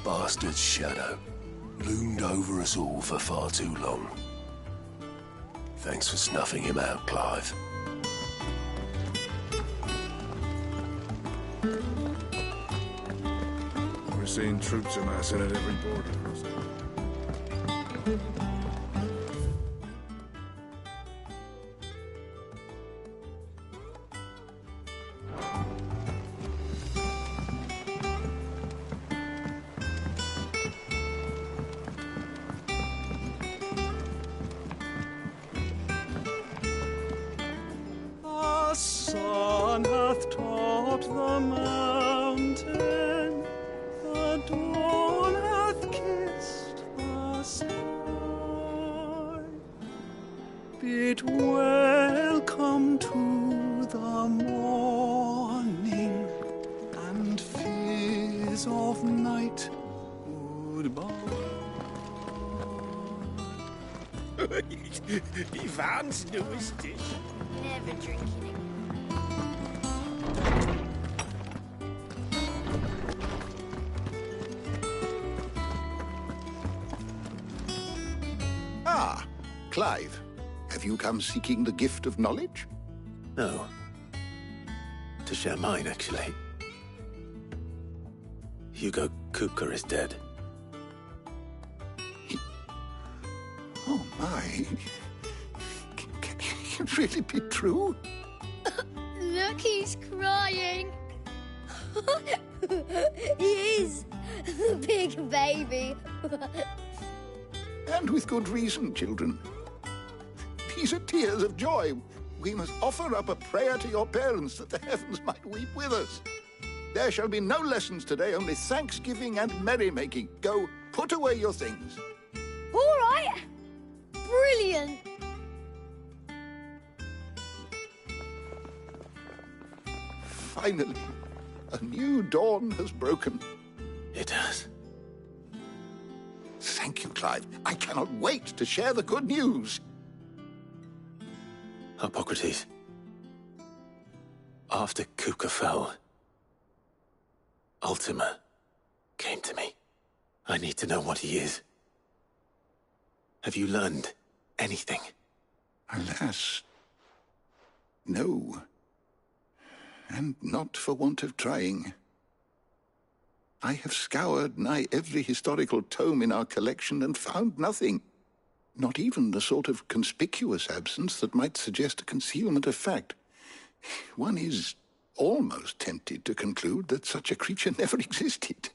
bastard's shadow loomed over us all for far too long. Thanks for snuffing him out, Clive. We're seeing troops amassing at every border crossing. The sun hath topped the mountain, the dawn hath kissed the sky. Bid welcome to the morning, and fears of night goodbye. Die wahnsinnig. Never drinking again. Ah, Clive. Have you come seeking the gift of knowledge? No. To share mine, actually. Hugo Kupka is dead. Oh, my. Can it really be true? Look, he's crying. He is. The big baby. And with good reason, children. These are tears of joy. We must offer up a prayer to your parents that the heavens might weep with us. There shall be no lessons today, only thanksgiving and merrymaking. Go, put away your things. All right. Brilliant. Finally, a new dawn has broken. It has. Thank you, Clive. I cannot wait to share the good news. Hippocrates. After Kupka fell, Ultima came to me. I need to know what he is. Have you learned anything? Alas, no. And not for want of trying. I have scoured nigh every historical tome in our collection and found nothing. Not even the sort of conspicuous absence that might suggest a concealment of fact. One is almost tempted to conclude that such a creature never existed.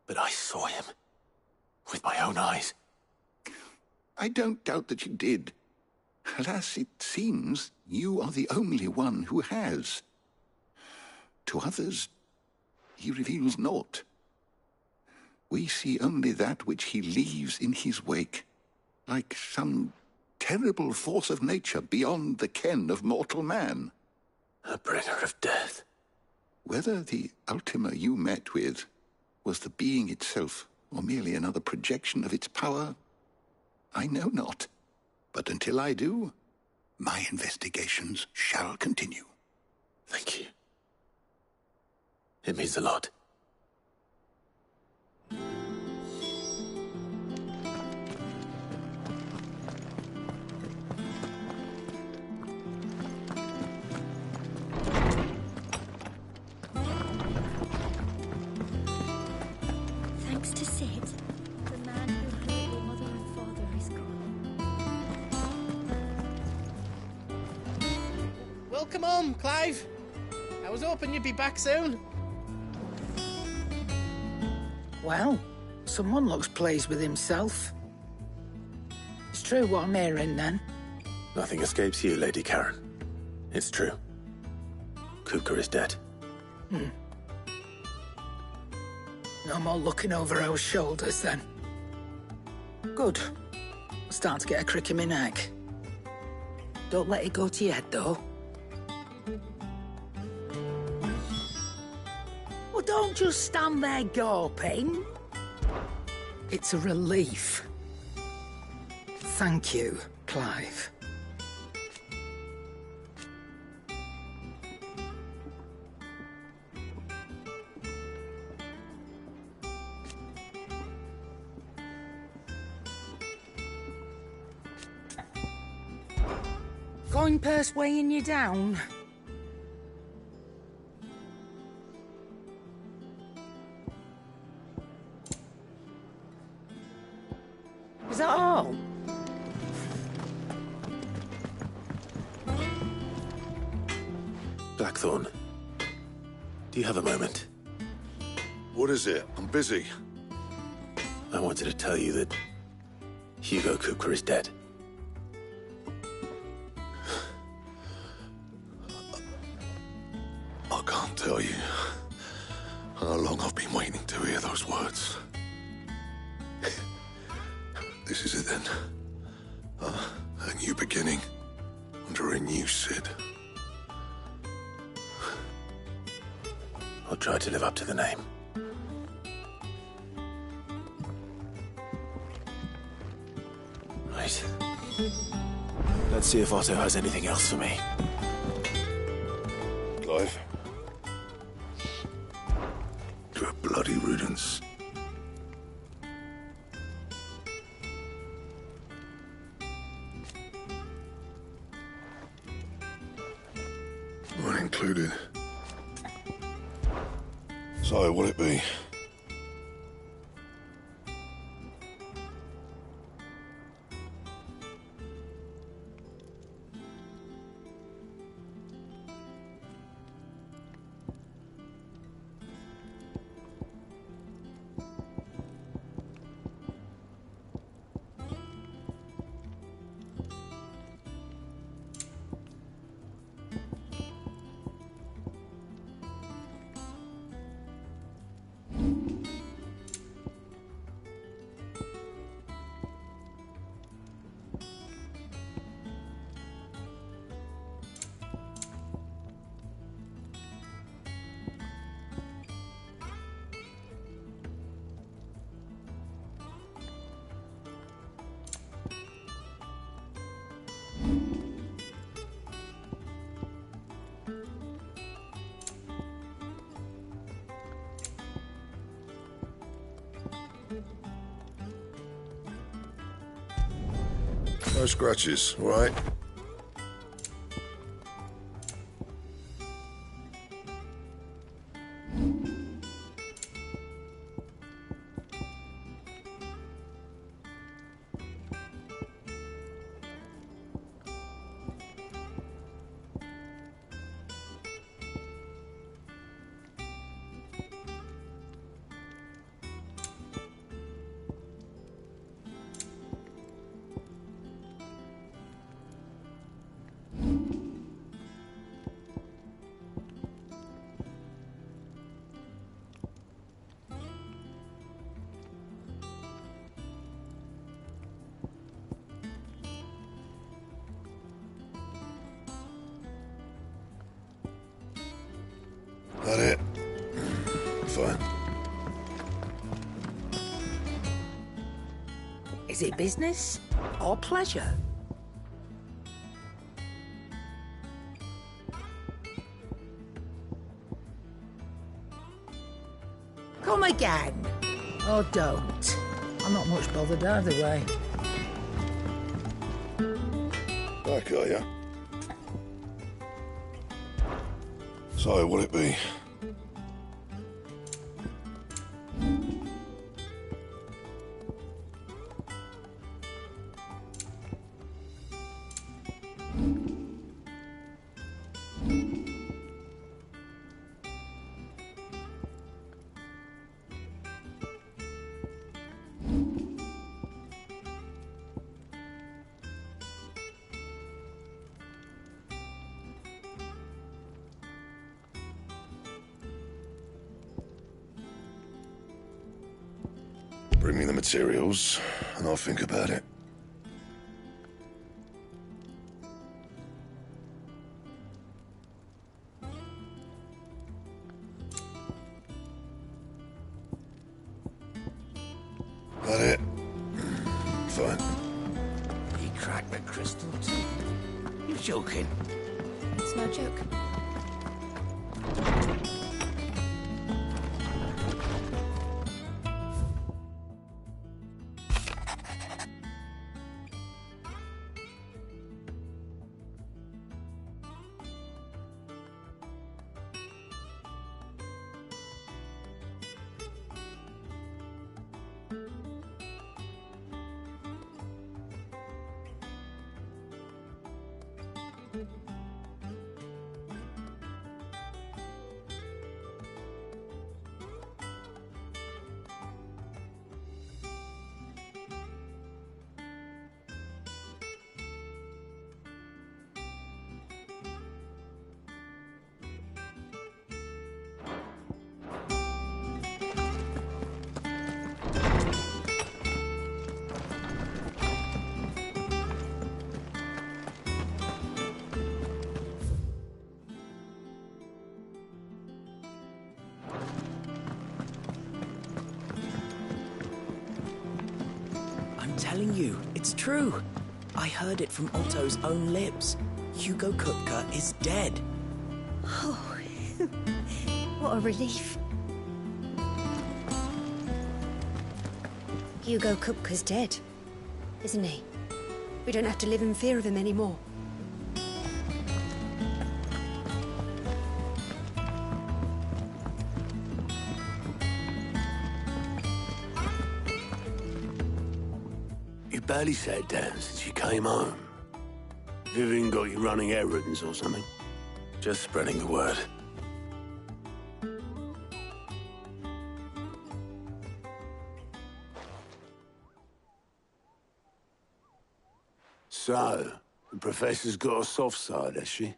But I saw him. With my own eyes. I don't doubt that you did. Alas, it seems you are the only one who has. To others, he reveals naught. We see only that which he leaves in his wake, like some terrible force of nature beyond the ken of mortal man. A bringer of death. Whether the Ultima you met with was the being itself, or merely another projection of its power, I know not. But until I do, my investigations shall continue. Thank you. It means a lot. Thanks to Sid, the man who hurt your mother and father is gone. Welcome home, Clive. I was hoping you'd be back soon. Well, someone looks pleased with himself. It's true what I'm hearing, then. Nothing escapes you, Lady Karen. It's true. Kupka is dead. No more looking over our shoulders, then. Good. I'm starting to get a crick in my neck. Don't let it go to your head, though. Well, don't just stand there gawping. It's a relief. Thank you, Clive. Coin purse weighing you down? Is that all? Blackthorn, do you have a moment? What is it? I'm busy. I wanted to tell you that Hugo Kupka is dead. I can't tell you how long I've been waiting to hear those words. This is it then. A new beginning under a new Sid. I'll try to live up to the name. Right. Let's see if Otto has anything else for me. Clive? To a bloody riddance. Mine included. So, what'll it be? No scratches, all right? That it? Fine. Is it business or pleasure? Come again. Or don't. I'm not much bothered either way. Back, are ya? So, what'll it be? Bring me the materials, and I'll think about it. That it? Fine. He cracked the crystal too. You joking? It's no joke. Telling you, it's true. I heard it from Otto's own lips. Hugo Kupka is dead. Oh, what a relief. Hugo Kupka's dead, isn't he? We don't have to live in fear of him anymore. You barely sat down since you came home. Vivian got you running errands or something? Just spreading the word. So, the Professor's got a soft side, has she?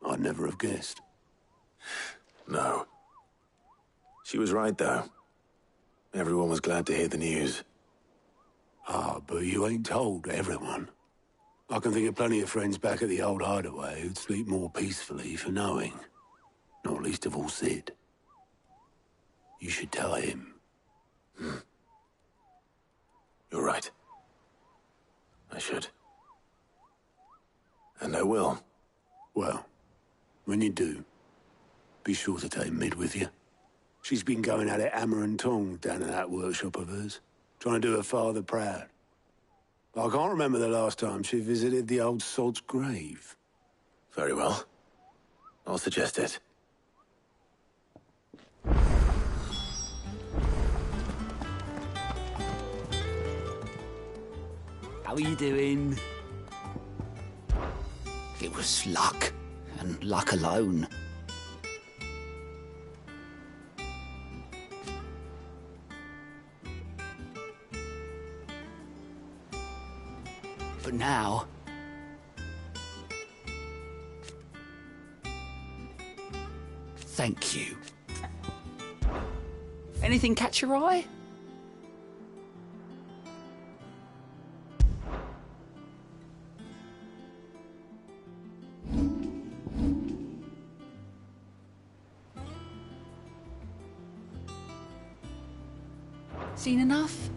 I'd never have guessed. No. She was right, though. Everyone was glad to hear the news. Ah, but you ain't told everyone. I can think of plenty of friends back at the old hideaway who'd sleep more peacefully for knowing. Not least of all Sid. You should tell him. You're right. I should. And I will. Well, when you do, be sure to take Mid with you. She's been going at it hammer and tongs down in that workshop of hers, trying to do her father proud. I can't remember the last time she visited the old sod's grave. Very well. I'll suggest it. How are you doing? It was luck, and luck alone. But now... Thank you. Anything catch your eye? Seen enough?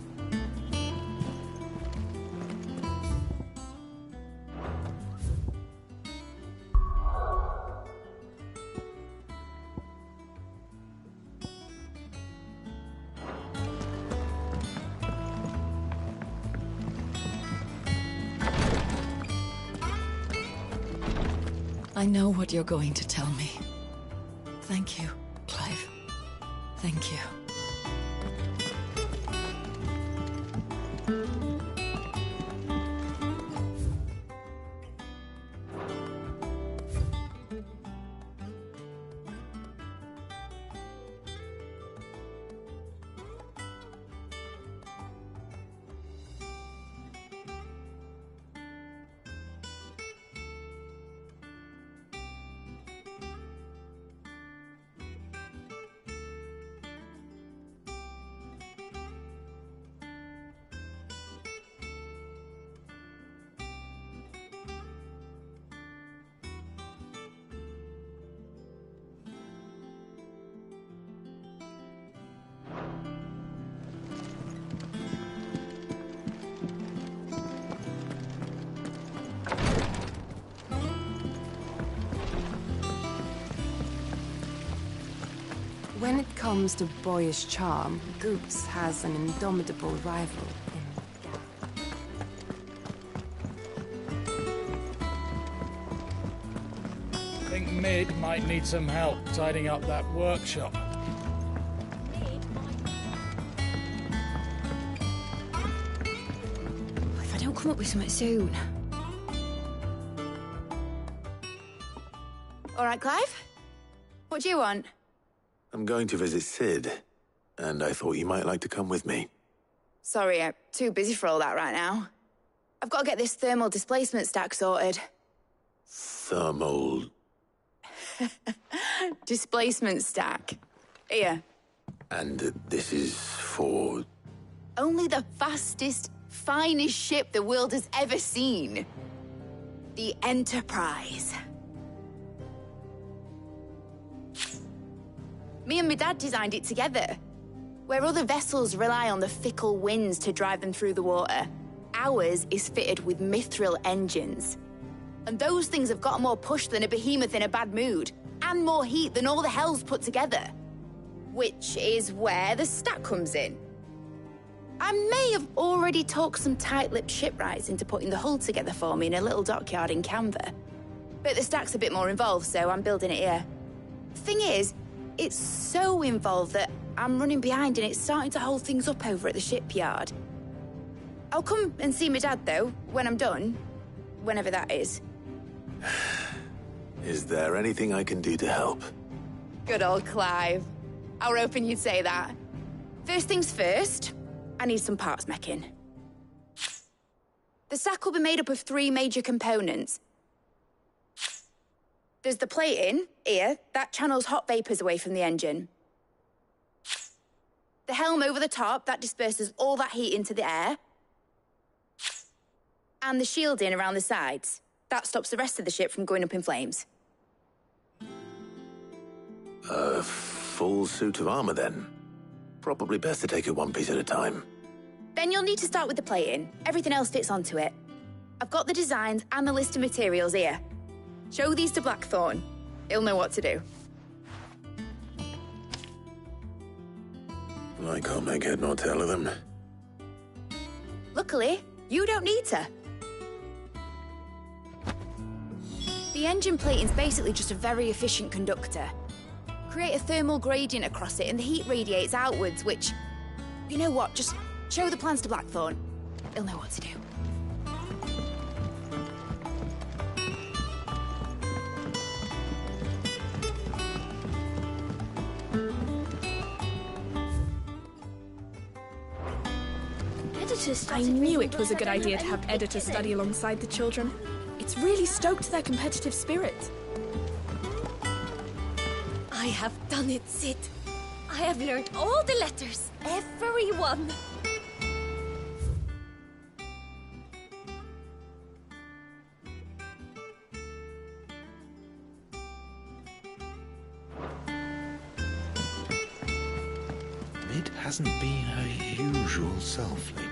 I know what you're going to tell me. Thank you, Clive. Thank you. When it comes to boyish charm, Goops has an indomitable rival in Gap. I think Mid might need some help tidying up that workshop. come up with something soon. All right, Clive? What do you want? I'm going to visit Sid, and I thought you might like to come with me. Sorry, I'm too busy for all that right now. I've got to get this thermal displacement stack sorted. Thermal... Displacement stack. Here. And this is for... Only the fastest, finest ship the world has ever seen. The Enterprise. Me and my dad designed it together. Where other vessels rely on the fickle winds to drive them through the water, ours is fitted with mithril engines. And those things have got more push than a behemoth in a bad mood, and more heat than all the hells put together. Which is where the stack comes in. I may have already talked some tight-lipped shipwrights into putting the hull together for me in a little dockyard in Canva. But the stack's a bit more involved, so I'm building it here. Thing is, it's so involved that I'm running behind and it's starting to hold things up over at the shipyard. I'll come and see my dad, though, when I'm done. Whenever that is. Is there anything I can do to help? Good old Clive. I were hoping you'd say that. First things first, I need some parts meching. The stack will be made up of 3 major components. There's the plating, here, that channels hot vapors away from the engine. The helm over the top, that disperses all that heat into the air. And the shielding around the sides. That stops the rest of the ship from going up in flames. A full suit of armor, then. Probably best to take it one piece at a time. Then you'll need to start with the plating. Everything else fits onto it. I've got the designs and the list of materials here. Show these to Blackthorn. He'll know what to do. I can't make head nor tail of them. Luckily, you don't need to. The engine plating's basically just a very efficient conductor. Create a thermal gradient across it and the heat radiates outwards, which... You know what, just show the plans to Blackthorn. He'll know what to do. I knew it was a good idea to have editors study alongside the children. It's really stoked their competitive spirit. I have done it, Sid. I have learned all the letters, every one. Mid hasn't been her usual self lately.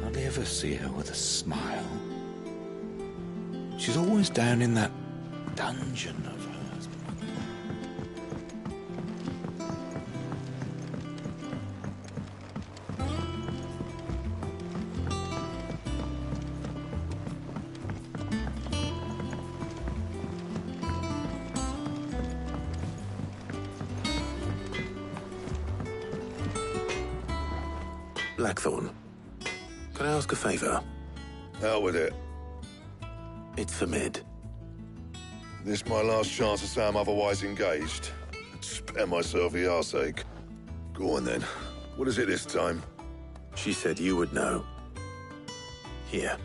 Hardly ever see her with a smile. She's always down in that dungeon of hers. Blackthorn, can I ask a favor? Out with it. It's for Mid. This my last chance to say I'm otherwise engaged. Spare myself the arseache. Go on then. What is it this time? She said you would know. Here.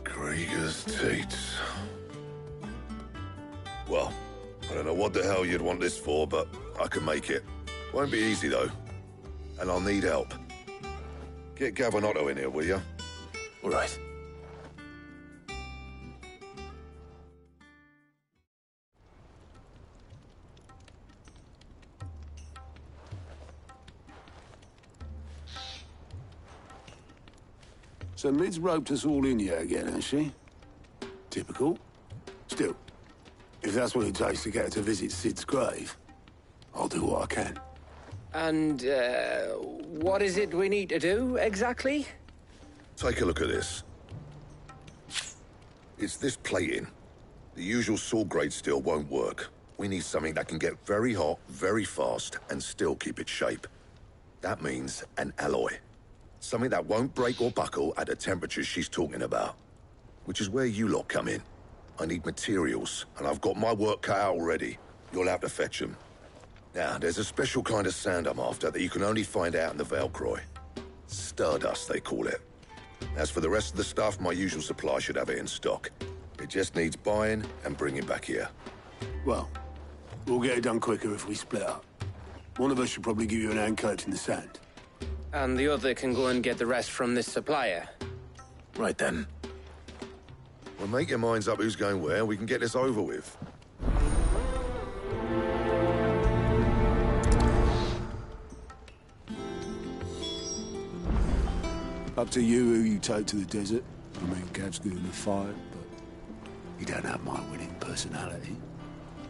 Krieger's Tates. Well, I don't know what the hell you'd want this for, but I can make it. Won't be easy, though. And I'll need help. Get Gavin-Otto in here, will you? All right. So Mid's roped us all in here again, has she? Typical. Still, if that's what it takes to get her to visit Sid's grave, I'll do what I can. And, what is it we need to do, exactly? Take a look at this. It's this plating. The usual sword grade steel won't work. We need something that can get very hot, very fast, and still keep its shape. That means an alloy. Something that won't break or buckle at the temperatures she's talking about. Which is where you lot come in. I need materials, and I've got my work cut out already. You'll have to fetch them. Now, there's a special kind of sand I'm after that you can only find out in the Velcroy. Stardust, they call it. As for the rest of the stuff, my usual supply should have it in stock. It just needs buying and bringing back here. Well, we'll get it done quicker if we split up. One of us should probably give you an hand coat in the sand. And the other can go and get the rest from this supplier. Right then. Well, make your minds up who's going where, and we can get this over with. Up to you who you take to the desert. I mean, Gav's good in a fight, but you don't have my winning personality.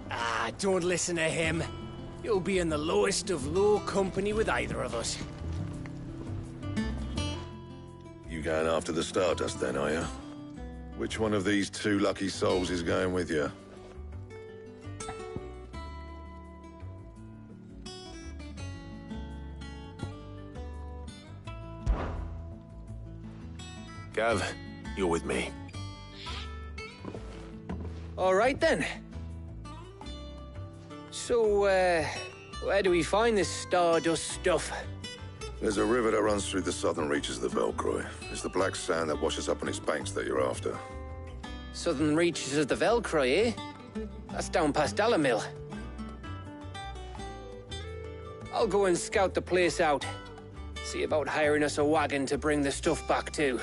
Ah, don't listen to him. You'll be in the lowest of low company with either of us. You going after the Stardust then, are you? Which one of these two lucky souls is going with you? Gav, you're with me. All right, then. So, where do we find this Stardust stuff? There's a river that runs through the southern reaches of the Velcroy. It's the black sand that washes up on its banks that you're after. Southern reaches of the Velcroy, eh? That's down past Dalamil. I'll go and scout the place out. See about hiring us a wagon to bring the stuff back to.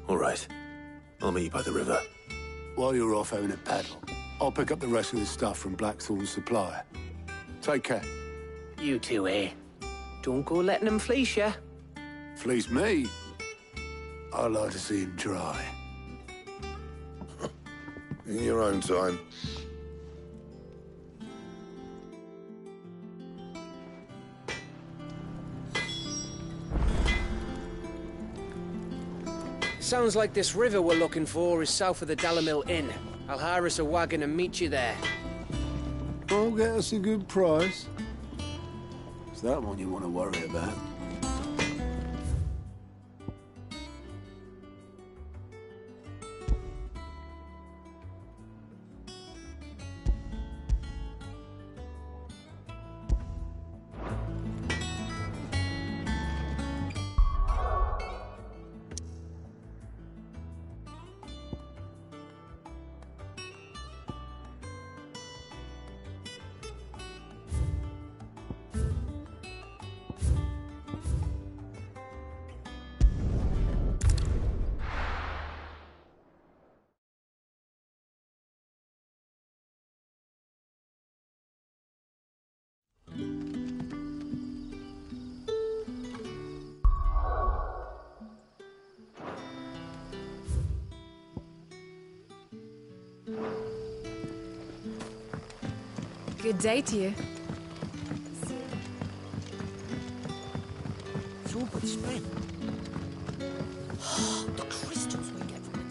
All right. I'll meet you by the river. While you're off having a paddle, I'll pick up the rest of the stuff from Blackthorn's supplier. Take care. You two, eh? Don't go letting them fleece you. Fleece me? I'd like to see him try. In your own time. Sounds like this river we're looking for is south of the Dalamil Inn. I'll hire us a wagon and meet you there. I'll get us a good price. Is that one you want to worry about? Good day to you. It's all but spent. The crystals we get from it.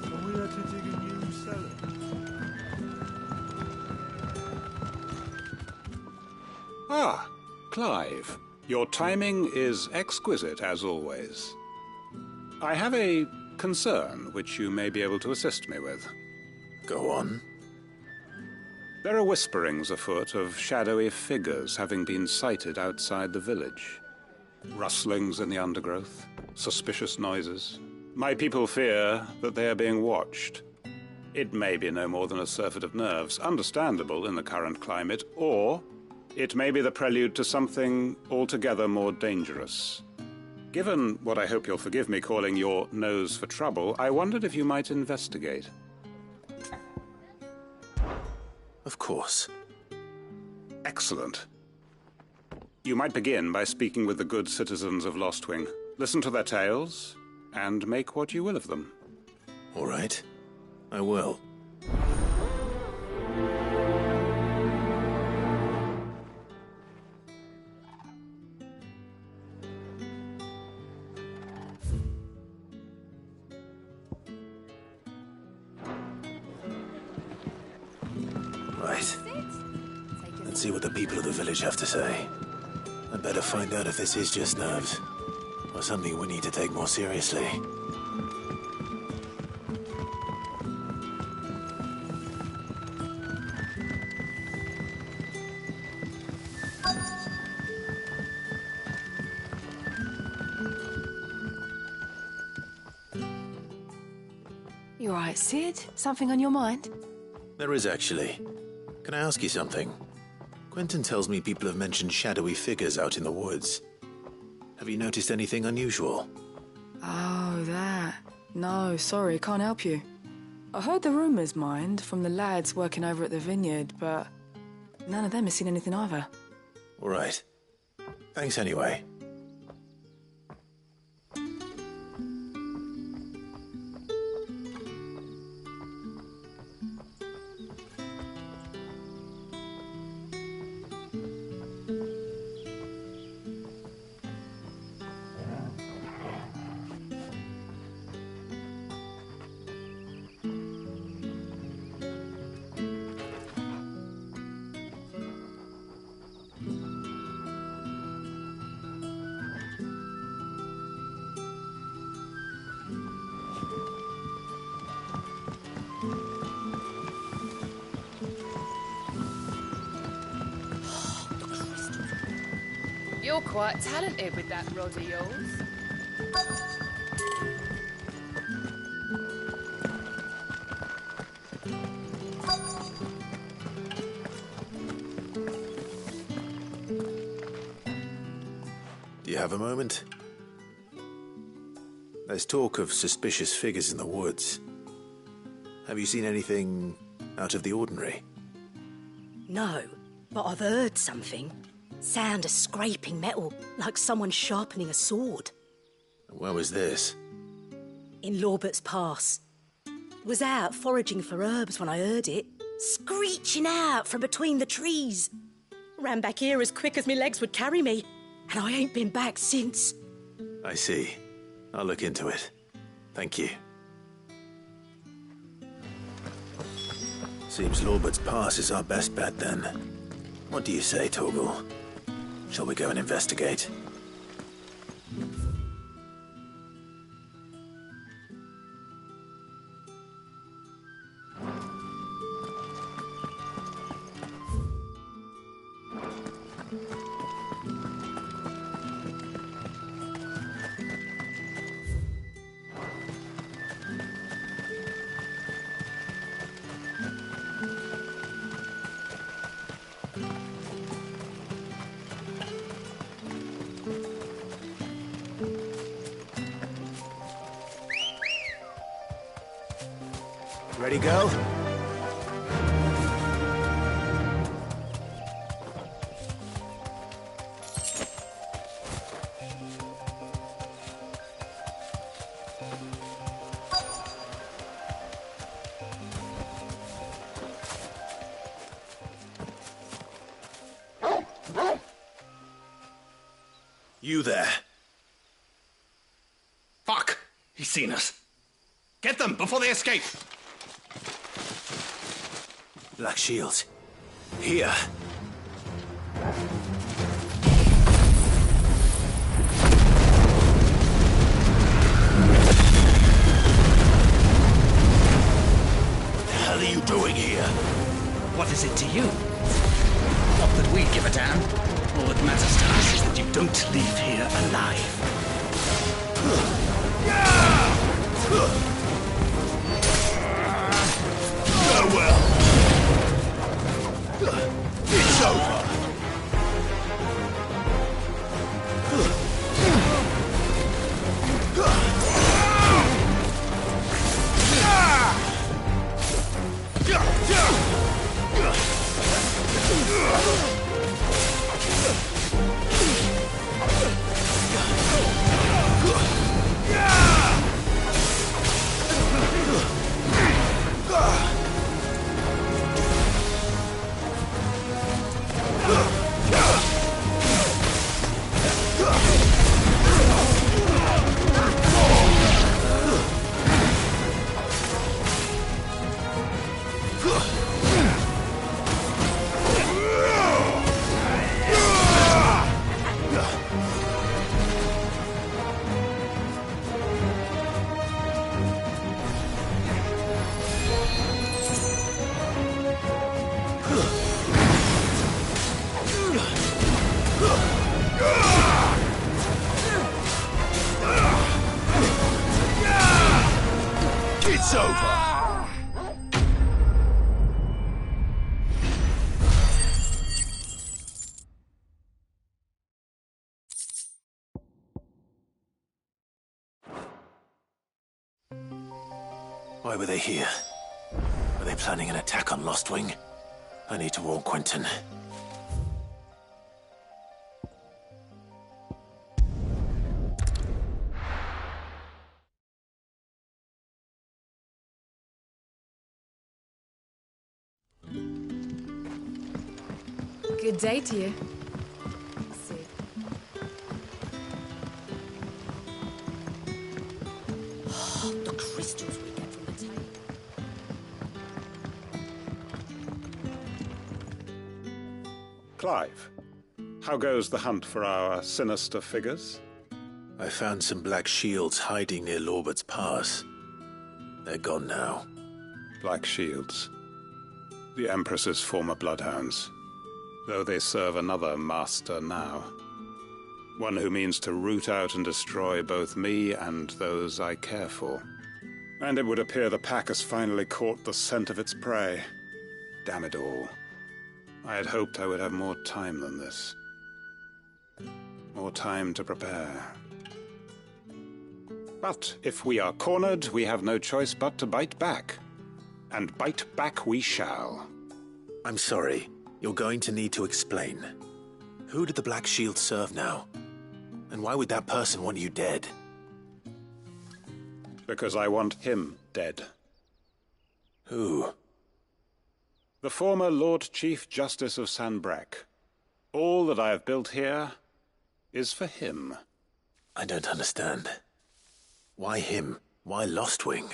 Are we had to dig a new cellar? Ah, Clive. Your timing is exquisite, as always. I have a concern which you may be able to assist me with. Go on. There are whisperings afoot of shadowy figures having been sighted outside the village. Rustlings in the undergrowth, suspicious noises. My people fear that they are being watched. It may be no more than a surfeit of nerves, understandable in the current climate, or it may be the prelude to something altogether more dangerous. Given what I hope you'll forgive me calling your nose for trouble, I wondered if you might investigate. Of course. Excellent. You might begin by speaking with the good citizens of Lostwing. Listen to their tales, and make what you will of them. All right. I will. Right. Let's see what the people of the village have to say. I'd better find out if this is just nerves, or something we need to take more seriously. You all right, Sid? Something on your mind? There is, actually. Can I ask you something? Quentin tells me people have mentioned shadowy figures out in the woods. Have you noticed anything unusual? Oh, that. No, sorry, can't help you. I heard the rumours, mind, from the lads working over at the vineyard, but none of them has seen anything either. All right. Thanks anyway. You're quite talented with that rod of yours. Do you have a moment? There's talk of suspicious figures in the woods. Have you seen anything out of the ordinary? No, but I've heard something. Sound of scraping metal, like someone sharpening a sword. Where was this? In Lorbert's Pass. Was out foraging for herbs when I heard it, screeching out from between the trees. Ran back here as quick as my legs would carry me, and I ain't been back since. I see. I'll look into it. Thank you. Seems Lorbert's Pass is our best bet then. What do you say, Torgal? Shall we go and investigate? Ready, girl? You there. Fuck! He's seen us. Get them before they escape! Black shields. Here. What the hell are you doing here? What is it to you? Not that we give a damn. All that matters to us is that you don't leave here alive. Farewell. It's over. Why were they here? Are they planning an attack on Lostwing? I need to warn Quentin. Good day to you. The crystals we get from the table. Clive, how goes the hunt for our sinister figures? I found some black shields hiding near Lorbert's Pass. They're gone now. Black shields. The Empress's former bloodhounds. Though they serve another master now. One who means to root out and destroy both me and those I care for. And it would appear the pack has finally caught the scent of its prey. Damn it all. I had hoped I would have more time than this. More time to prepare. But if we are cornered, we have no choice but to bite back. And bite back we shall. I'm sorry. You're going to need to explain. Who did the Black Shield serve now? And why would that person want you dead? Because I want him dead. Who? The former Lord Chief Justice of Sanbreque. All that I have built here is for him. I don't understand. Why him? Why Lostwing?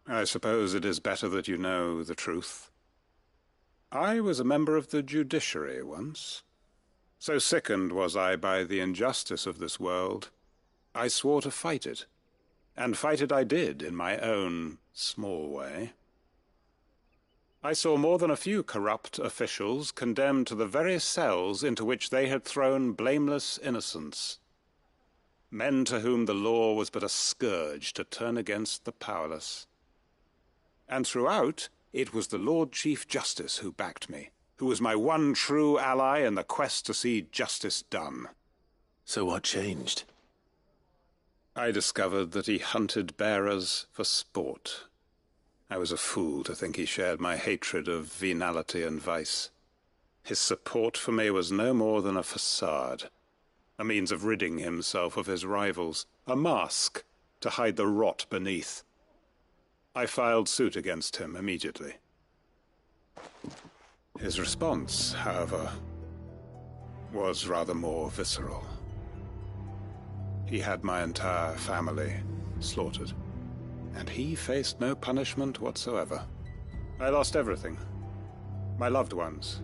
I suppose it is better that you know the truth. I was a member of the judiciary once. So sickened was I by the injustice of this world, I swore to fight it. And fight it I did, in my own small way. I saw more than a few corrupt officials condemned to the very cells into which they had thrown blameless innocents. Men to whom the law was but a scourge to turn against the powerless. And throughout, it was the Lord Chief Justice who backed me, who was my one true ally in the quest to see justice done. So what changed? I discovered that he hunted bearers for sport. I was a fool to think he shared my hatred of venality and vice. His support for me was no more than a facade, a means of ridding himself of his rivals, a mask to hide the rot beneath. I filed suit against him immediately. His response, however, was rather more visceral. He had my entire family slaughtered, and he faced no punishment whatsoever. I lost everything. My loved ones,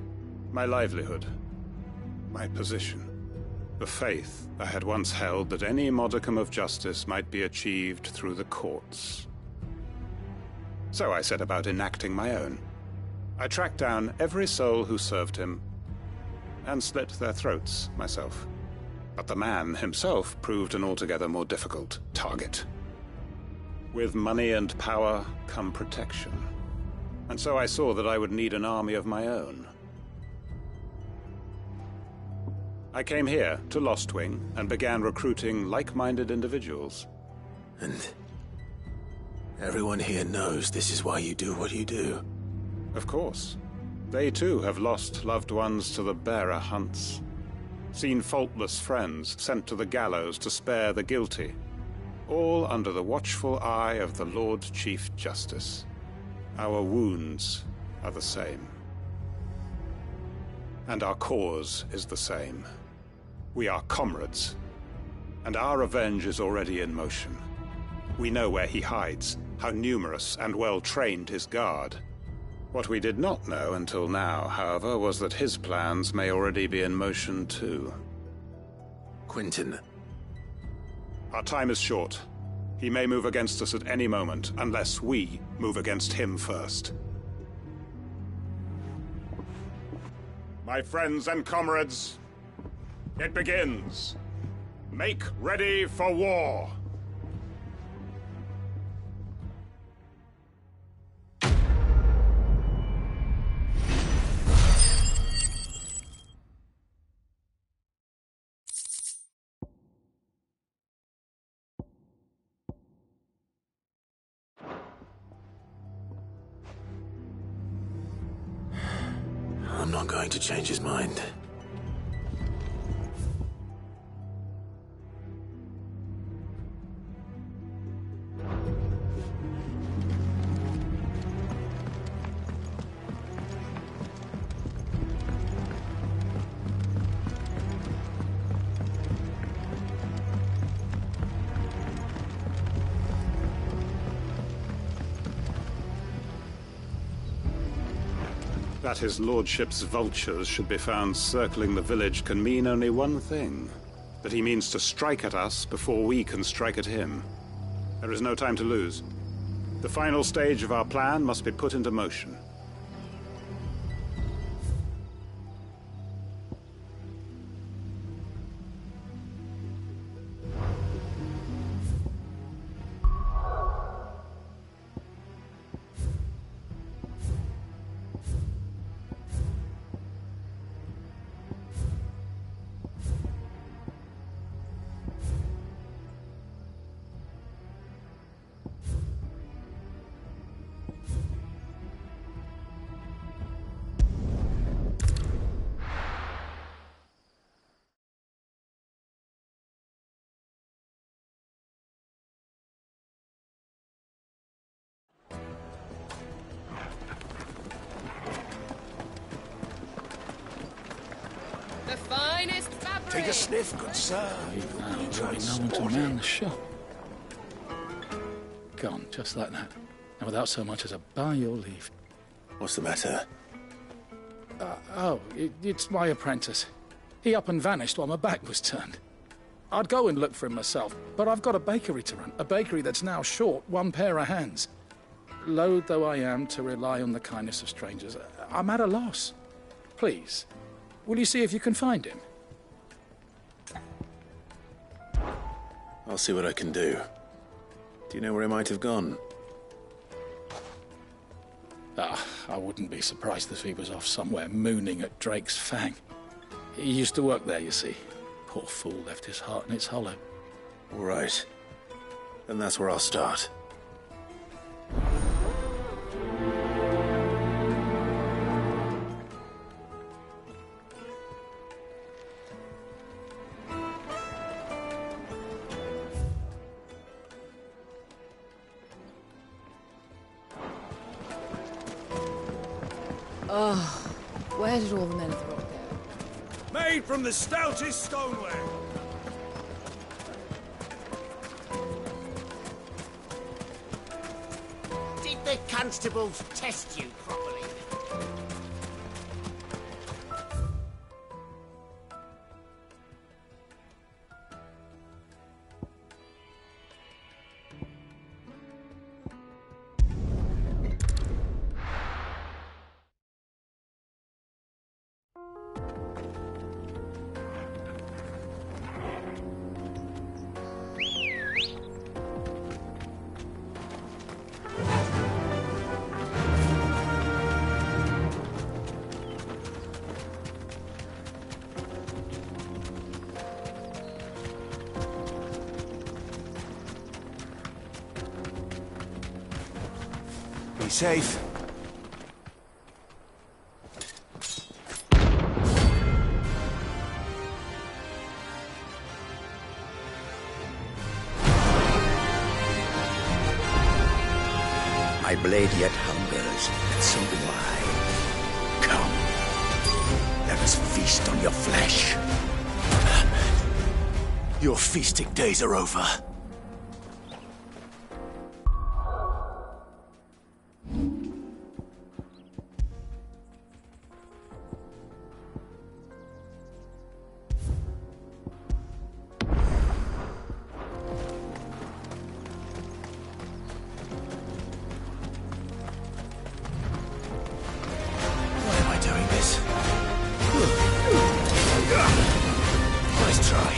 my livelihood, my position, the faith I had once held that any modicum of justice might be achieved through the courts. So I set about enacting my own. I tracked down every soul who served him, and slit their throats myself. But the man himself proved an altogether more difficult target. With money and power come protection. And so I saw that I would need an army of my own. I came here to Lostwing and began recruiting like-minded individuals. And everyone here knows this is why you do what you do. Of course. They too have lost loved ones to the bearer hunts. Seen faultless friends sent to the gallows to spare the guilty. All under the watchful eye of the Lord Chief Justice. Our wounds are the same. And our cause is the same. We are comrades. And our revenge is already in motion. We know where he hides, how numerous and well-trained his guard. What we did not know until now, however, was that his plans may already be in motion too. Quentin. Our time is short. He may move against us at any moment, unless we move against him first. My friends and comrades, it begins. Make ready for war. I'm not going to change his mind. That his lordship's vultures should be found circling the village can mean only one thing. That he means to strike at us before we can strike at him. There is no time to lose. The final stage of our plan must be put into motion. The finest fabric. Take a sniff, good sir. Really no one to man the shop. Gone, just like that. And without so much as a by your leave. What's the matter? It's my apprentice. He up and vanished while my back was turned. I'd go and look for him myself, but I've got a bakery to run. A bakery that's now short one pair of hands. Loath though I am to rely on the kindness of strangers, I'm at a loss. Please, will you see if you can find him? I'll see what I can do. Do you know where he might have gone? I wouldn't be surprised if he was off somewhere mooning at Drake's Fang. He used to work there, you see. Poor fool left his heart in its hollow. All right. Then that's where I'll start. Oh, where did all the men of the rock go? Made from the stoutest stoneware. Did the constables test you properly? Be safe. My blade yet hungers, and so do I. Come, let us feast on your flesh. Your feasting days are over. Nice try.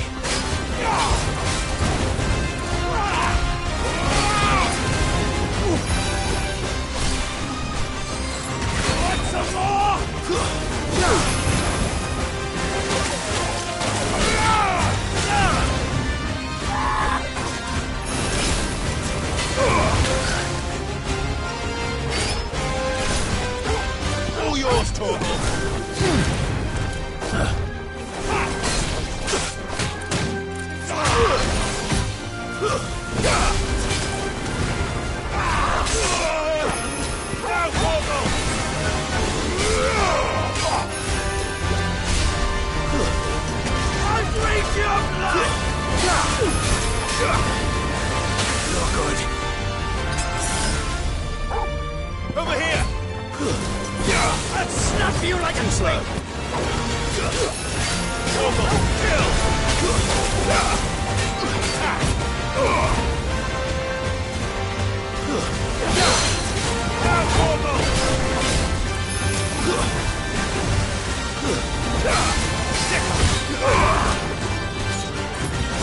Feel like a slow.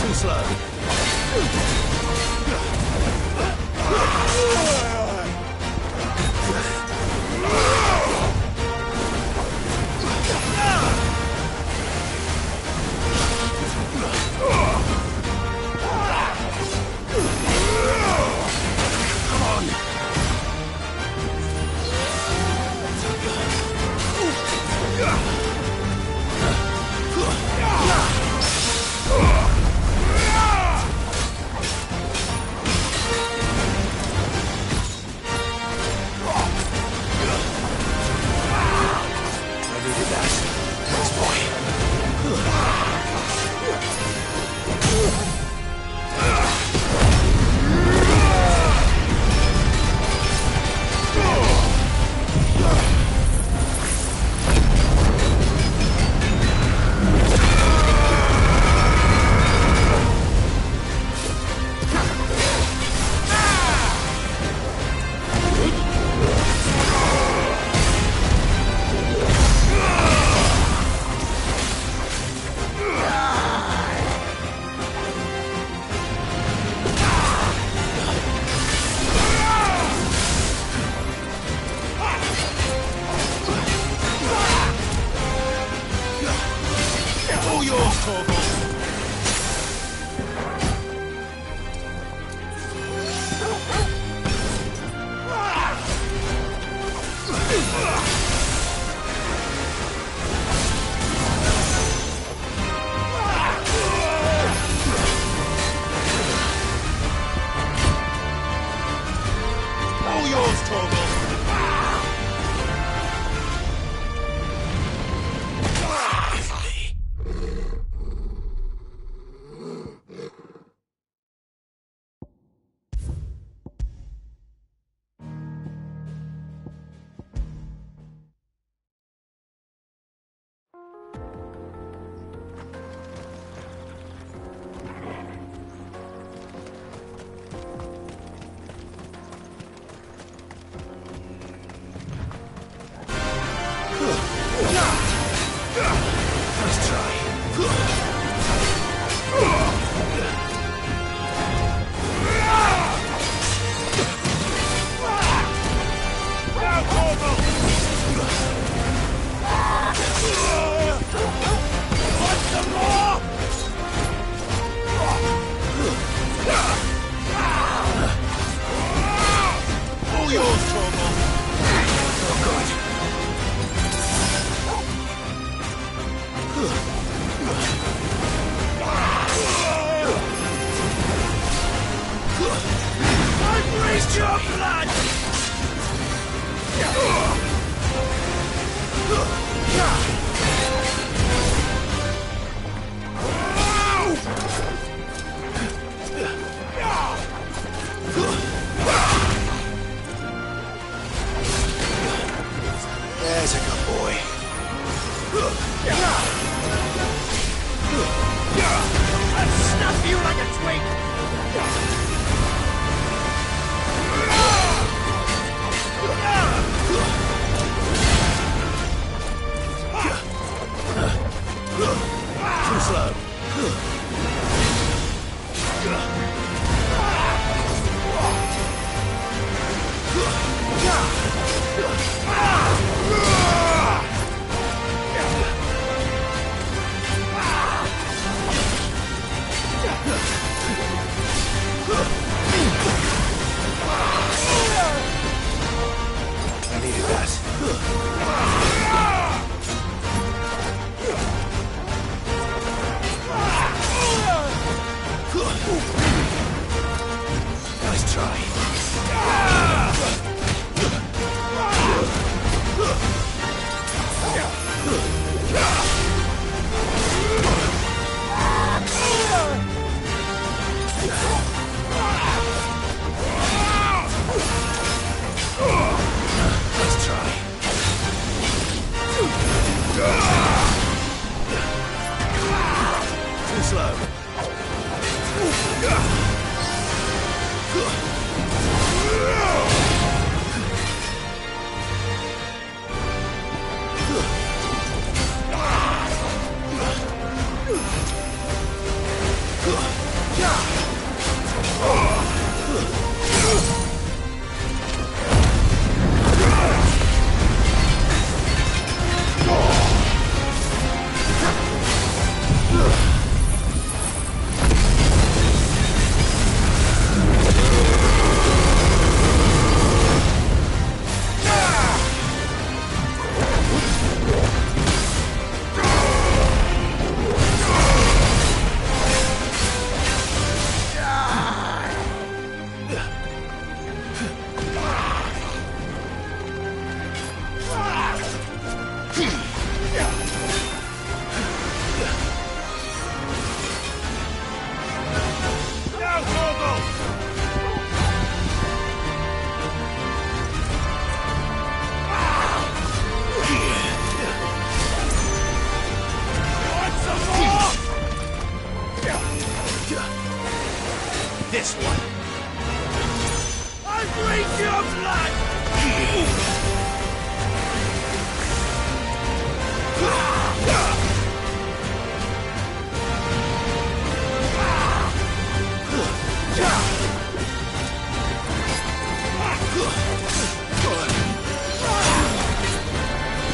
Too slow.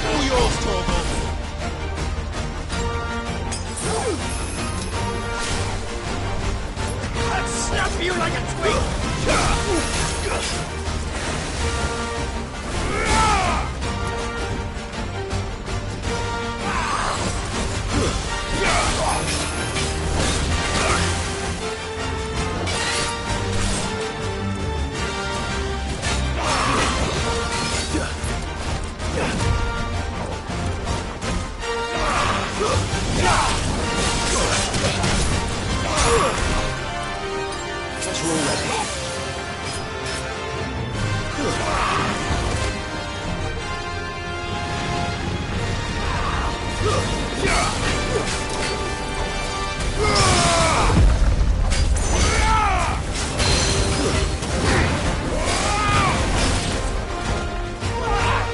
All yours, Torgal. Let's snap you like a twig! That's all ready.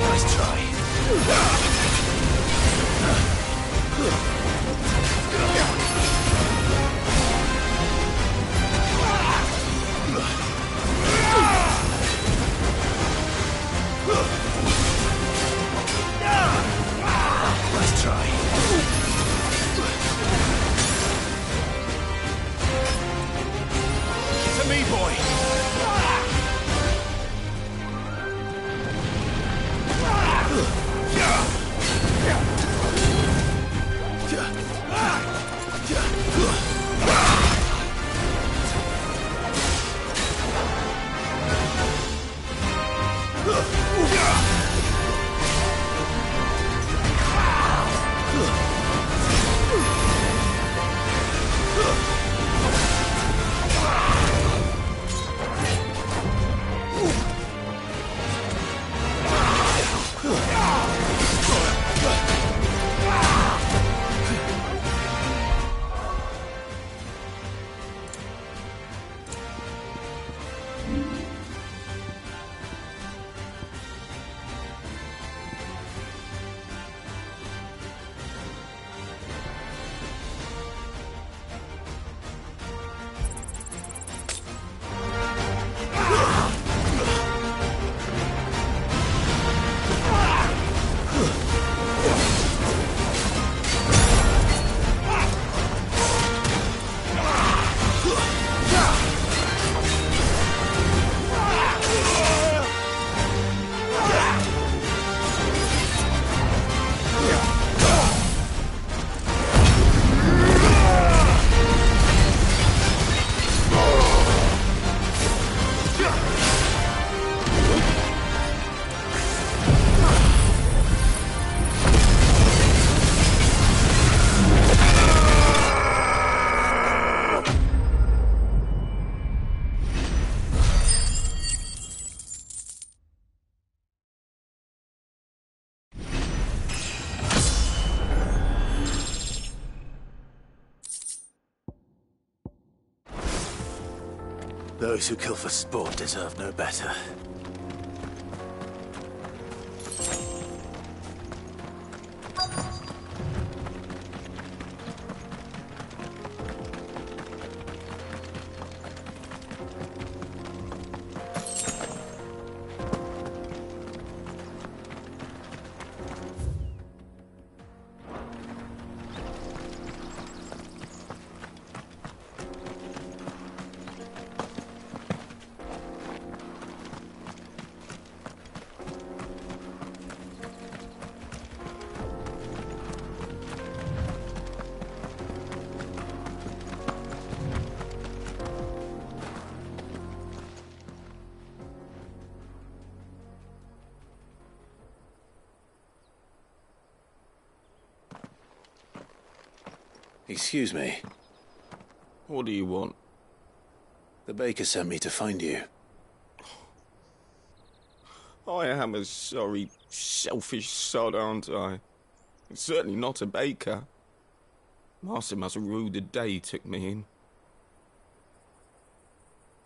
Nice try. Nice try. To me, boy! Those who kill for sport deserve no better. Excuse me. What do you want? The baker sent me to find you. I am a sorry, selfish sod, aren't I? Certainly not a baker. Master must have ruled the day he took me in.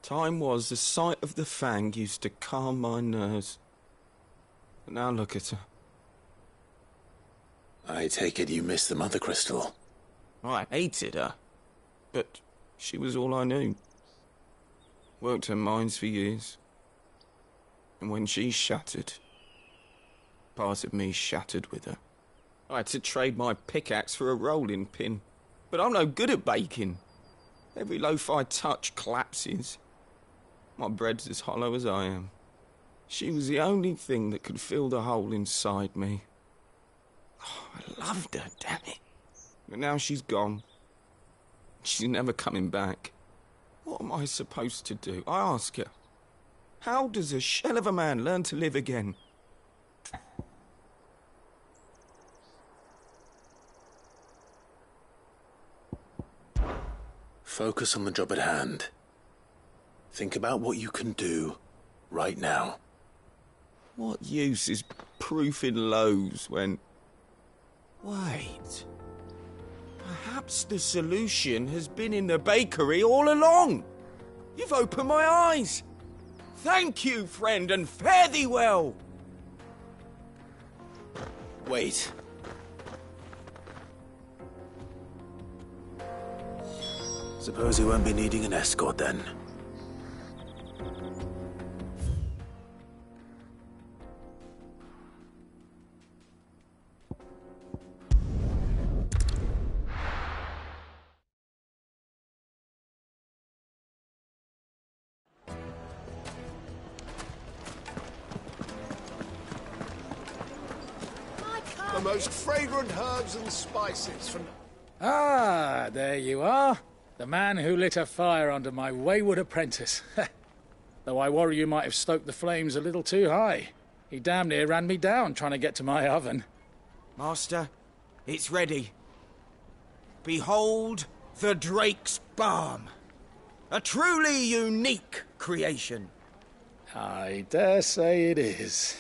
Time was the sight of the Fang used to calm my nerves. But now look at her. I take it you missed the Mother Crystal. I hated her, but she was all I knew. Worked her mines for years. And when she shattered, part of me shattered with her. I had to trade my pickaxe for a rolling pin. But I'm no good at baking. Every loaf I touch collapses. My bread's as hollow as I am. She was the only thing that could fill the hole inside me. Oh, I loved her, damn it. But now she's gone. She's never coming back. What am I supposed to do? I ask her. How does a shell of a man learn to live again? Focus on the job at hand. Think about what you can do right now. What use is proofing loaves when... Wait. Perhaps the solution has been in the bakery all along. You've opened my eyes. Thank you, friend, and fare thee well. Wait. Suppose he won't be needing an escort then. The most fragrant herbs and spices from... Ah, there you are. The man who lit a fire under my wayward apprentice. Though I worry you might have stoked the flames a little too high. He damn near ran me down trying to get to my oven. Master, it's ready. Behold the Drake's Balm. A truly unique creation. I dare say it is.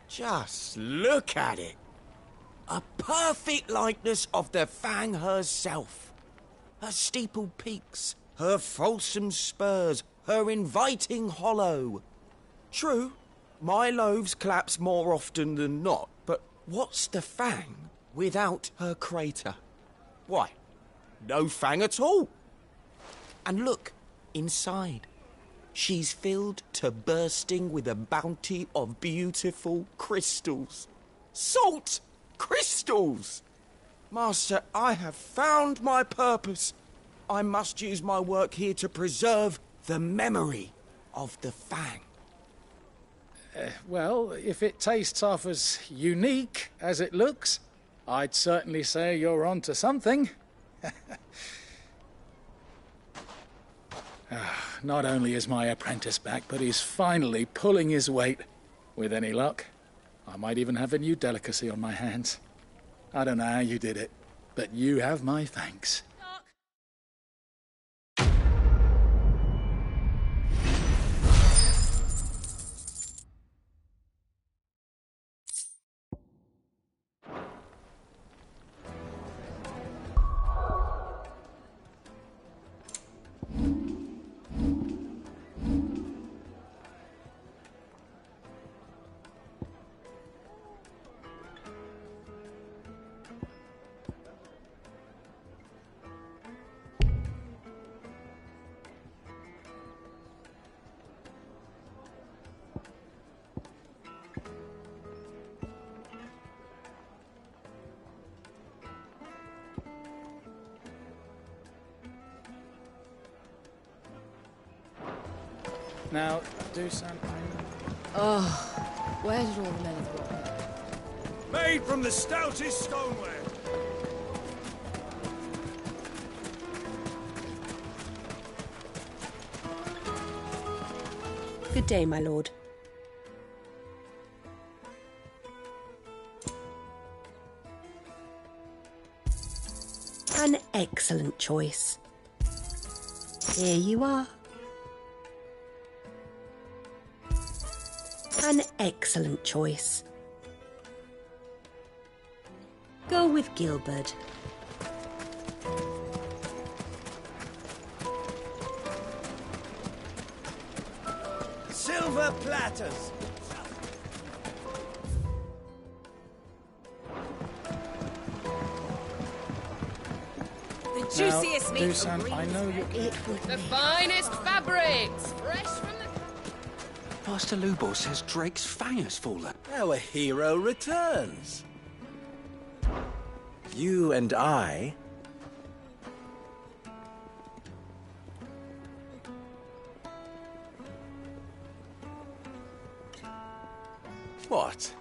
Just look at it. A perfect likeness of the Fang herself. Her steepled peaks, her fulsome spurs, her inviting hollow. True, my loaves collapse more often than not, but what's the Fang without her crater? Why, no Fang at all. And look, inside. She's filled to bursting with a bounty of beautiful crystals. Salt crystals! Master, I have found my purpose. I must use my work here to preserve the memory of the Fang. Well, if it tastes half as unique as it looks, I'd certainly say you're on to something. Not only is my apprentice back, but he's finally pulling his weight. With any luck, I might even have a new delicacy on my hands. I don't know how you did it, but you have my thanks. Now, do something. Oh, where did all the men of the rock go? Made from the stoutest stoneware. Good day, my lord. An excellent choice. Here you are. An excellent choice. Go with Gilbert. silver platters. The juiciest meat. Dusan, I know you. The finest fabrics, fresh from the... Master Lubor says Drake's fang has fallen. Our hero returns. You and I... What?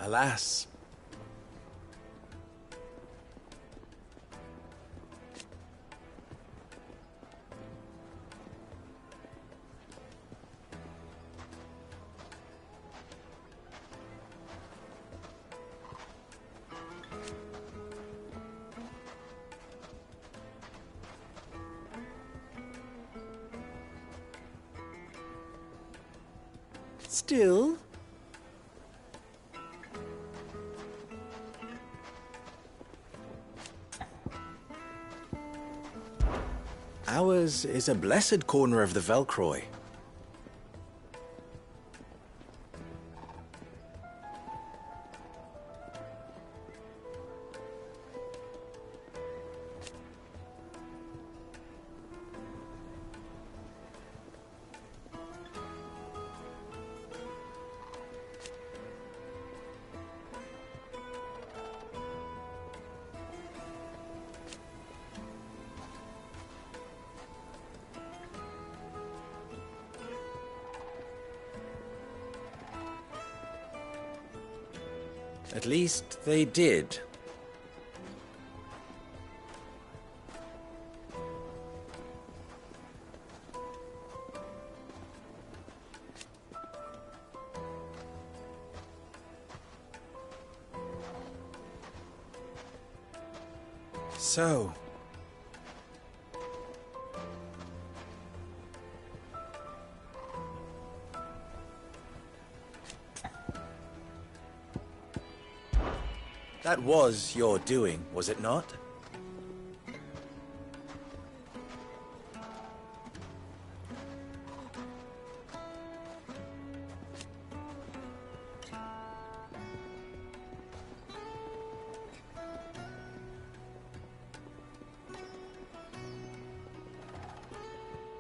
Alas. Still... Ours is a blessed corner of the Velcroy. At least they did. So... That was your doing, was it not?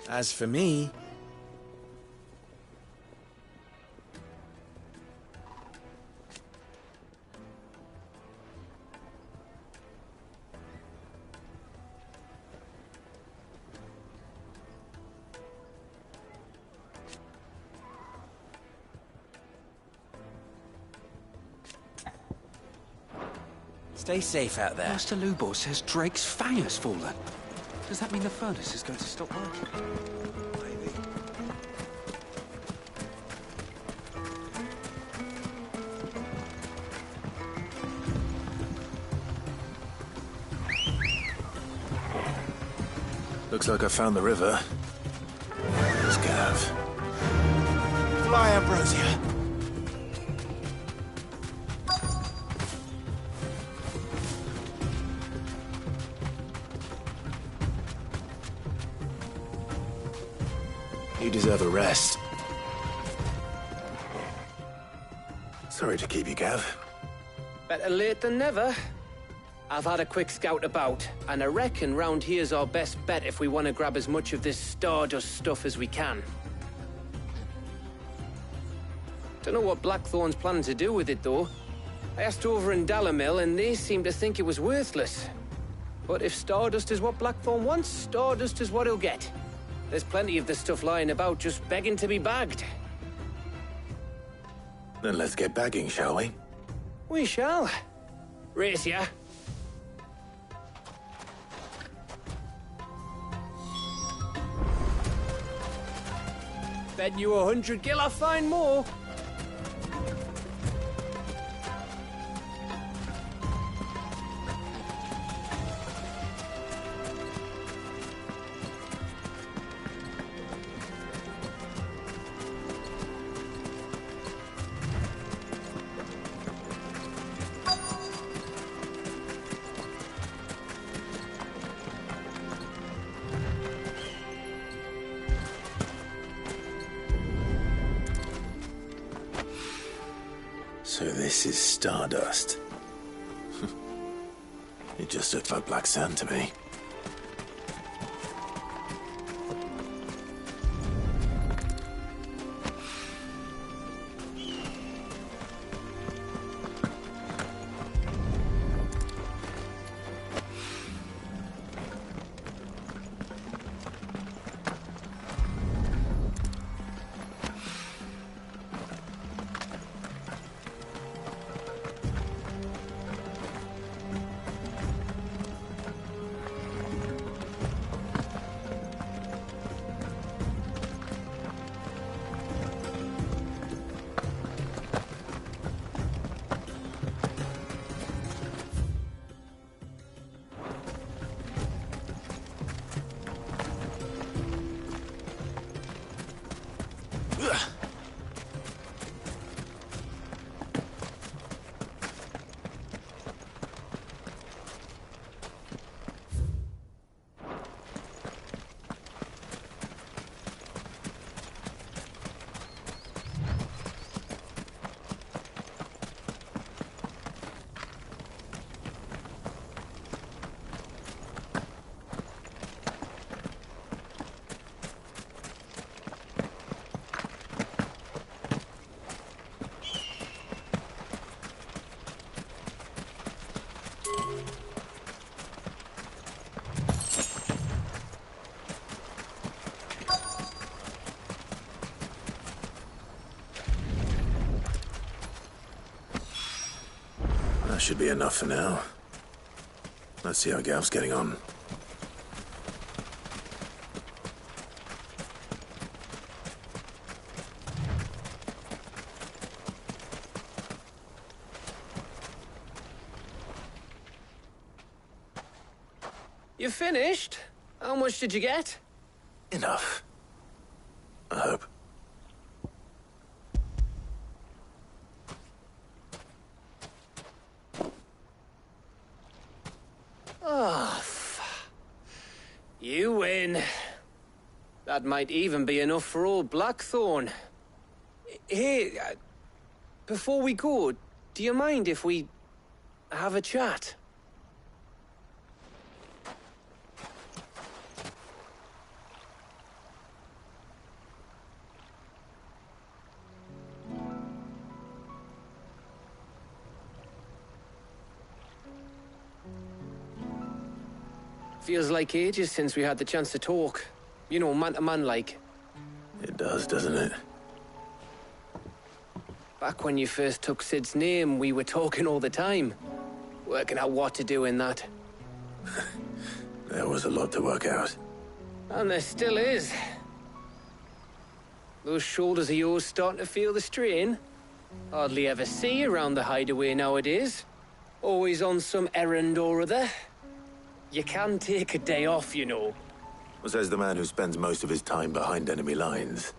As for me... Stay safe out there. Master Lubor says Drake's fang has fallen. Does that mean the furnace is going to stop working? Maybe. Looks like I found the river. Where's Gav? Fly, Ambrosia. You deserve a rest. Sorry to keep you, Gav. Better late than never. I've had a quick scout about, and I reckon round here's our best bet if we want to grab as much of this Stardust stuff as we can. Don't know what Blackthorn's planning to do with it, though. I asked over in Dalamil, and they seem to think it was worthless. But if Stardust is what Blackthorn wants, Stardust is what he'll get. There's plenty of this stuff lying about, just begging to be bagged. Then let's get bagging, shall we? We shall. Race ya. Bet you 100 gil I'll find more. So this is Stardust. It just looked like black sand to me. That should be enough for now. Let's see how Gav's getting on. You finished? How much did you get? Enough. I hope. Oh, you win. That might even be enough for old Blackthorn. Hey, before we go, do you mind if we have a chat? Feels like ages since we had the chance to talk. You know, man to man like. It does, doesn't it? Back when you first took Sid's name, we were talking all the time. Working out what to do in that. There was a lot to work out. And there still is. Those shoulders of yours starting to feel the strain. Hardly ever see you around the hideaway nowadays. Always on some errand or other. You can take a day off, you know. Says the man who spends most of his time behind enemy lines.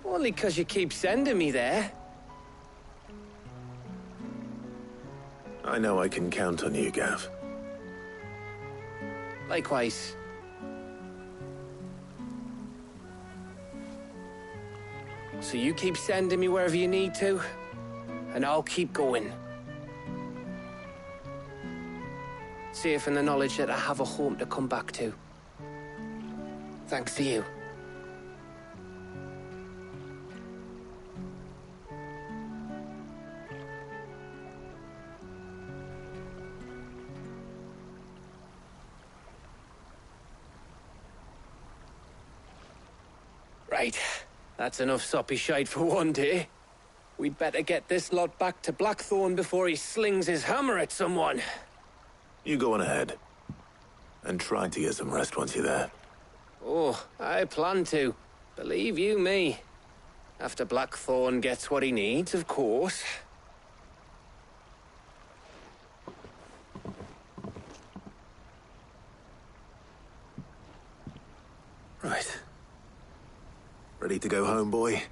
Only 'cause you keep sending me there. I know I can count on you, Gav. Likewise. So you keep sending me wherever you need to, and I'll keep going. Safe in the knowledge that I have a home to come back to. Thanks to you. Right. That's enough soppy shite for one day. We'd better get this lot back to Blackthorn before he slings his hammer at someone. You go on ahead. And try to get some rest once you're there. Oh, I plan to. Believe you me. After Blackthorn gets what he needs, of course. Right. Ready to go home, boy?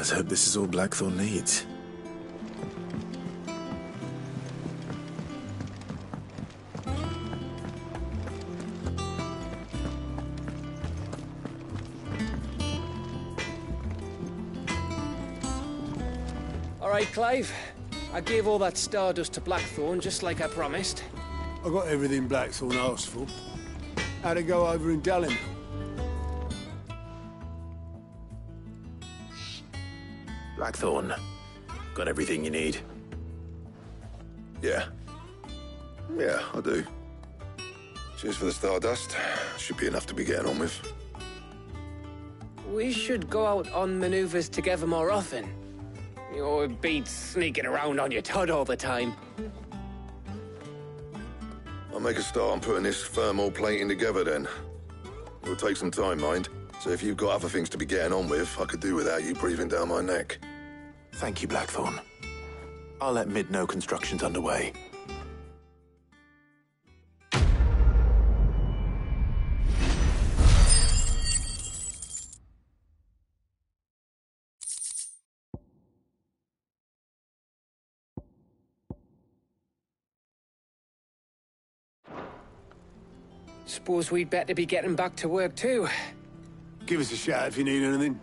Let's hope this is all Blackthorn needs. All right, Clive. I gave all that stardust to Blackthorn, just like I promised. I got everything Blackthorn asked for. How'd it go over in Dallen? Blackthorn, got everything you need? Yeah. Yeah, I do. Cheers for the stardust. Should be enough to be getting on with. We should go out on maneuvers together more often. You know, it beats sneaking around on your Todd all the time. I'll make a start on putting this thermal plating together then. It'll take some time, mind. So if you've got other things to be getting on with, I could do without you breathing down my neck. Thank you, Blackthorn. I'll let Mid know construction's underway. Suppose we'd better be getting back to work too. Give us a shout if you need anything.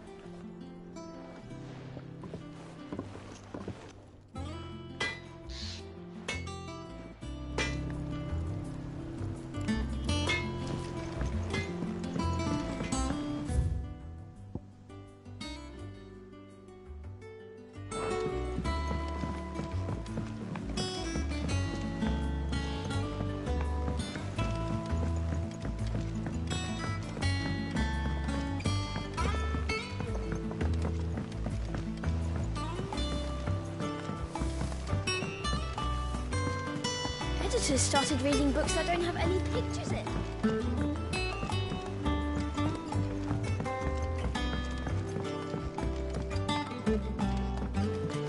Editors started reading books that don't have any pictures in.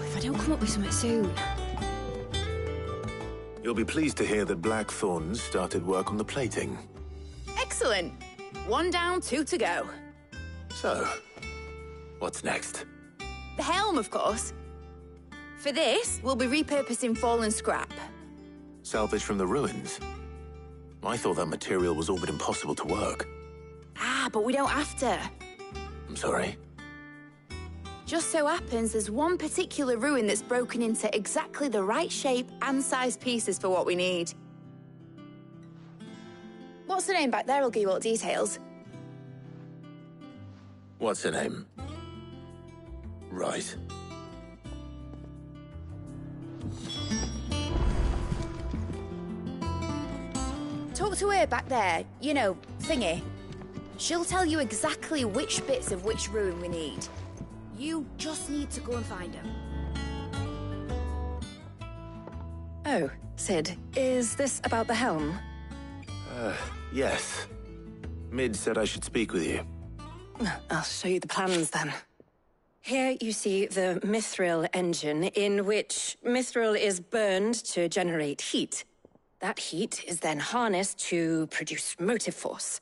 If I don't come up with something soon. You'll be pleased to hear that Blackthorn started work on the plating. Excellent. 1 down, 2 to go. So, what's next? The helm, of course. For this, we'll be repurposing fallen scrap. Salvage from the ruins? I thought that material was all but impossible to work. Ah, but we don't have to. I'm sorry. Just so happens there's one particular ruin that's broken into exactly the right shape and size pieces for what we need. What's the name back there? I'll give you all the details. What's her name? Right. Talk to her back there. You know, thingy. She'll tell you exactly which bits of which ruin we need. You just need to go and find them. Oh, Sid, is this about the helm? Yes. Mid said I should speak with you. I'll show you the plans then. Here you see the mithril engine, in which mithril is burned to generate heat. That heat is then harnessed to produce motive force.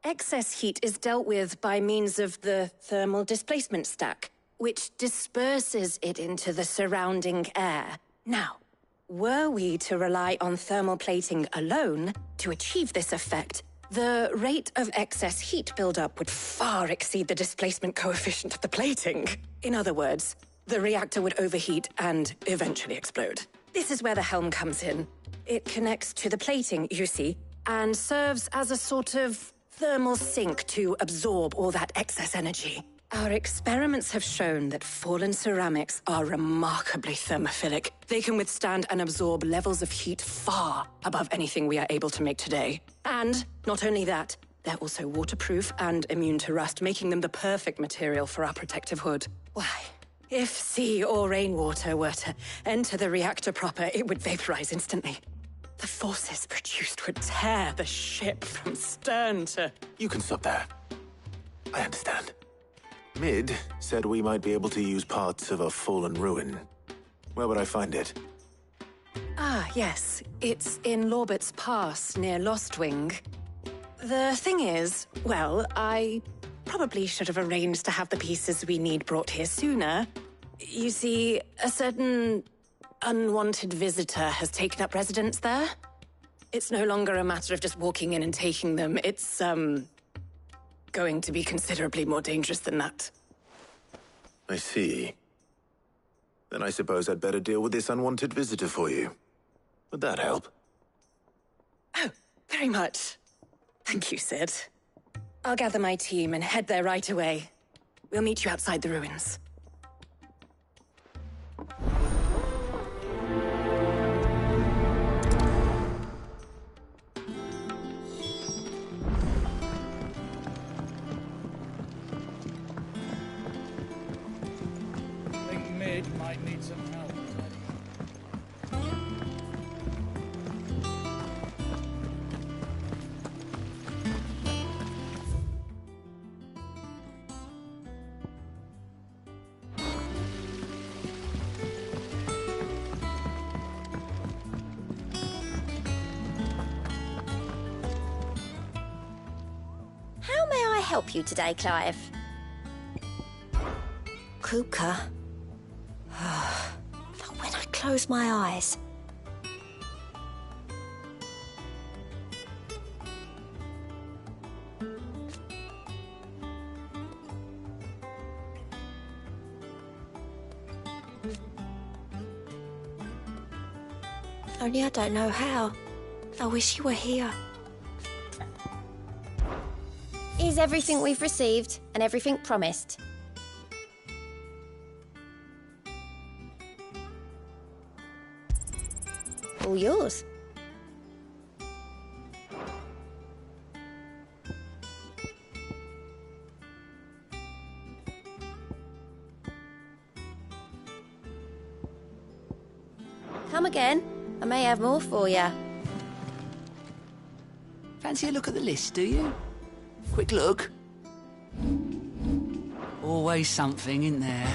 Excess heat is dealt with by means of the thermal displacement stack, which disperses it into the surrounding air. Now, were we to rely on thermal plating alone to achieve this effect, the rate of excess heat buildup would far exceed the displacement coefficient of the plating. In other words, the reactor would overheat and eventually explode. This is where the helm comes in. It connects to the plating, you see, and serves as a sort of thermal sink to absorb all that excess energy. Our experiments have shown that fallen ceramics are remarkably thermophilic. They can withstand and absorb levels of heat far above anything we are able to make today. And not only that, they're also waterproof and immune to rust, making them the perfect material for our protective hood. Why, if sea or rainwater were to enter the reactor proper, it would vaporize instantly. The forces produced would tear the ship from stern to... You can stop there. I understand. Mid said we might be able to use parts of a fallen ruin. Where would I find it? Ah, yes. It's in Lorbert's Pass, near Lostwing. The thing is, well, I probably should have arranged to have the pieces we need brought here sooner. You see, a certain unwanted visitor has taken up residence there. It's no longer a matter of just walking in and taking them. It's, going to be considerably more dangerous than that. I see. Then I suppose I'd better deal with this unwanted visitor for you. Would that help? Oh, very much. Thank you, Sid. I'll gather my team and head there right away. We'll meet you outside the ruins. I think Mid might need some help. How may I help you today, Clive? Kuka. But when I close my eyes... Only I don't know how. I wish you were here. Is everything we've received and everything promised? All yours. Come again. I may have more for you. Fancy a look at the list, do you? Quick look. Always something in there.